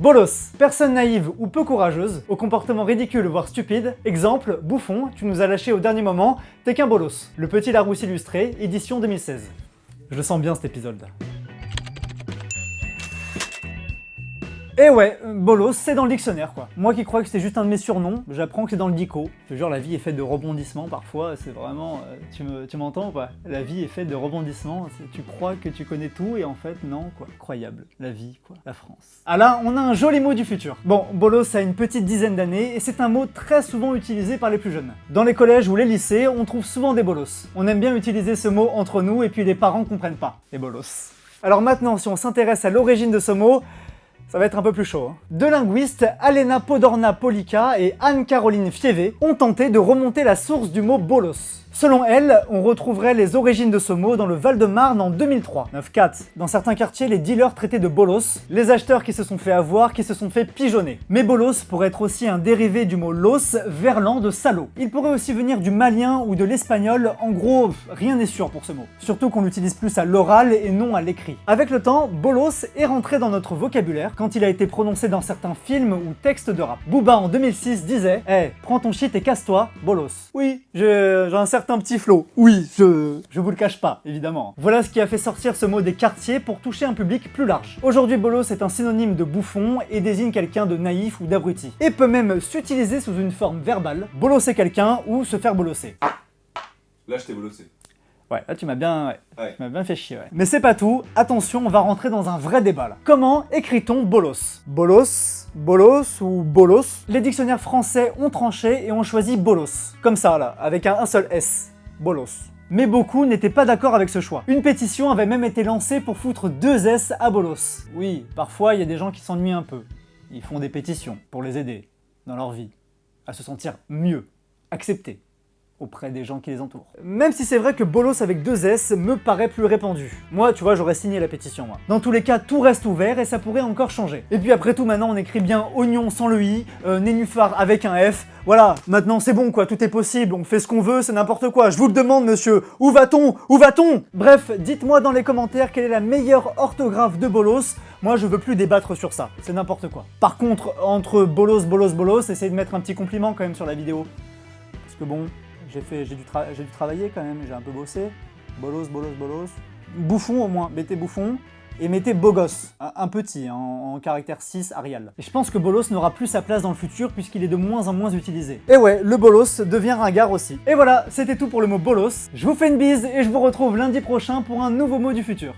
Bolos, personne naïve ou peu courageuse, au comportement ridicule voire stupide. Exemple, bouffon, tu nous as lâché au dernier moment, t'es qu'un bolos. Le Petit Larousse illustré, édition 2016. Je le sens bien cet épisode. Et ouais, bolos, c'est dans le dictionnaire quoi. Moi qui crois que c'était juste un de mes surnoms, j'apprends que c'est dans le dico. Je te jure, la vie est faite de rebondissements parfois, c'est vraiment... tu m'entends ou pas? La vie est faite de rebondissements, tu crois que tu connais tout et en fait non quoi. Incroyable, la vie quoi, la France. Ah là, on a un joli mot du futur. Bon, bolos a une petite dizaine d'années et c'est un mot très souvent utilisé par les plus jeunes. Dans les collèges ou les lycées, on trouve souvent des bolos. On aime bien utiliser ce mot entre nous et puis les parents comprennent pas, les bolos. Alors maintenant, si on s'intéresse à l'origine de ce mot, ça va être un peu plus chaud. Deux linguistes, Alena Podorna-Polika et Anne-Caroline Fievé, ont tenté de remonter la source du mot bolos. Selon elles, on retrouverait les origines de ce mot dans le Val-de-Marne en 2003. 9-4. Dans certains quartiers, les dealers traitaient de bolos, les acheteurs qui se sont fait avoir, qui se sont fait pigeonner. Mais bolos pourrait être aussi un dérivé du mot los, verlan de salaud. Il pourrait aussi venir du malien ou de l'espagnol, en gros, rien n'est sûr pour ce mot. Surtout qu'on l'utilise plus à l'oral et non à l'écrit. Avec le temps, bolos est rentré dans notre vocabulaire quand il a été prononcé dans certains films ou textes de rap. Booba en 2006 disait « Hey, prends ton shit et casse-toi, bolos ». Oui, j'ai un certain petit flow. Oui, je vous le cache pas, évidemment. Voilà ce qui a fait sortir ce mot des quartiers pour toucher un public plus large. Aujourd'hui, bolos est un synonyme de bouffon et désigne quelqu'un de naïf ou d'abruti. Et peut même s'utiliser sous une forme verbale, bolosser quelqu'un ou se faire bolosser. Là, je t'ai bolossé. Ouais, là tu m'as bien fait chier, ouais. Mais c'est pas tout, attention, on va rentrer dans un vrai débat là. Comment écrit-on bolos? Bolos, bolos ou bolos? Les dictionnaires français ont tranché et ont choisi bolos. Comme ça là, avec un seul S. Bolos. Mais beaucoup n'étaient pas d'accord avec ce choix. Une pétition avait même été lancée pour foutre 2 S à bolos. Oui, parfois il y a des gens qui s'ennuient un peu. Ils font des pétitions pour les aider dans leur vie à se sentir mieux, acceptés auprès des gens qui les entourent. Même si c'est vrai que bolos avec 2 S me paraît plus répandu. Moi, tu vois, j'aurais signé la pétition, moi. Dans tous les cas, tout reste ouvert et ça pourrait encore changer. Et puis après tout, maintenant, on écrit bien oignon sans le i, nénuphar avec un F. Voilà, maintenant c'est bon quoi, tout est possible, on fait ce qu'on veut, c'est n'importe quoi. Je vous le demande, monsieur, où va-t-on? Où va-t-on? Bref, dites-moi dans les commentaires quelle est la meilleure orthographe de bolos. Moi, je veux plus débattre sur ça, c'est n'importe quoi. Par contre, entre bolos, essayez de mettre un petit compliment quand même sur la vidéo. Parce que bon... J'ai dû travailler quand même, j'ai un peu bossé. Bolos. Bouffon au moins, mettez bouffon. Et mettez beau gosse, un petit, hein, en caractère 6 Arial. Et je pense que bolos n'aura plus sa place dans le futur puisqu'il est de moins en moins utilisé. Et ouais, le bolos devient ringard aussi. Et voilà, c'était tout pour le mot bolos. Je vous fais une bise et je vous retrouve lundi prochain pour un nouveau mot du futur.